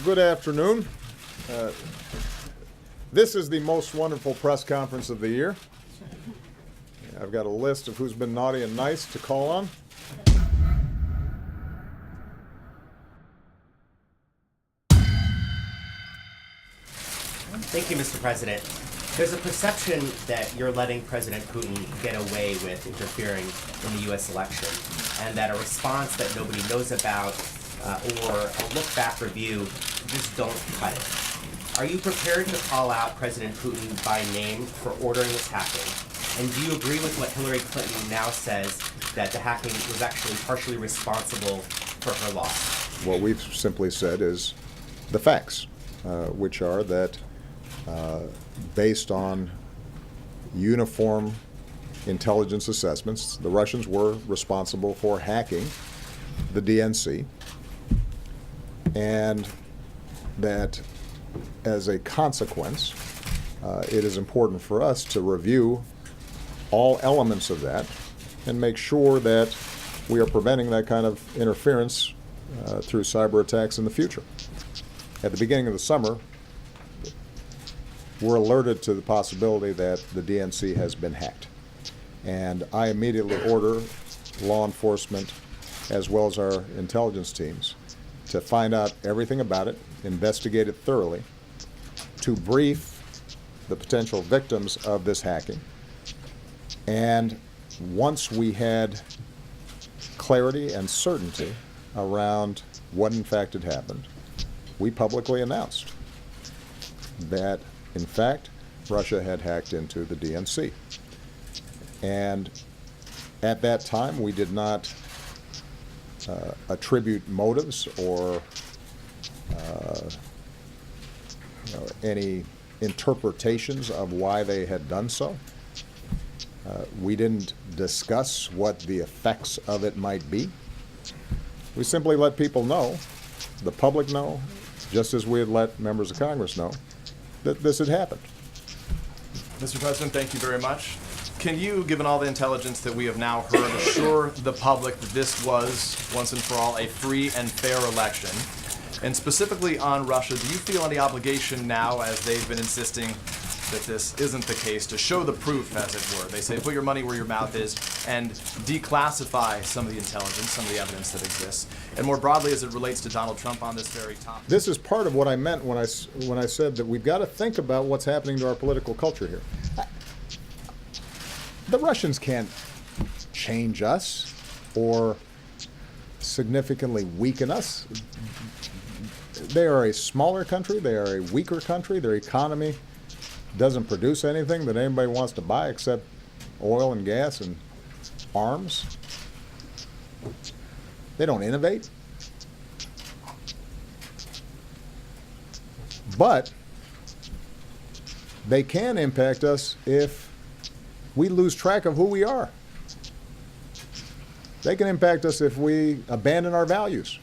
good afternoon. This is the most wonderful press conference of the year. I've got a list of who's been naughty and nice to call on. Thank you, Mr. President. There's a perception that you're letting President Putin get away with interfering in the U.S. election, and that a response that nobody knows about or a look-back review just don't cut it. Are you prepared to call out President Putin by name for ordering this hacking? And do you agree with what Hillary Clinton now says, that the hacking was actually partially responsible for her loss? What we've simply said is the facts, which are that based on uniform intelligence assessments, the Russians were responsible for hacking the DNC, and that as a consequence, it is important for us to review all elements of that and make sure that we are preventing that kind of interference through cyber attacks in the future. At the beginning of the summer, we're alerted to the possibility that the DNC has been hacked. And I immediately order law enforcement as well as our intelligence teams to find out everything about it, investigate it thoroughly, to brief the potential victims of this hacking. And once we had clarity and certainty around what in fact had happened, we publicly announced that, in fact, Russia had hacked into the DNC. And at that time, we did not attribute motives or any interpretations of why they had done so. We didn't discuss what the effects of it might be. We simply let people know, the public know, just as we had let members of Congress know, that this had happened. Mr. President, thank you very much. Can you, given all the intelligence that we have now heard, assure the public that this was, once and for all, a free and fair election? And specifically on Russia, do you feel any obligation now, as they've been insisting that this isn't the case, to show the proof, as it were? They say put your money where your mouth is and declassify some of the intelligence, some of the evidence that exists. And more broadly, as it relates to Donald Trump on this very topic. This is part of what I meant when I said that we've got to think about what's happening to our political culture here. The Russians can't change us or significantly weaken us. They are a smaller country. They are a weaker country. Their economy doesn't produce anything that anybody wants to buy except oil and gas and arms. They don't innovate. But they can impact us if we lose track of who we are. They can impact us if we abandon our values.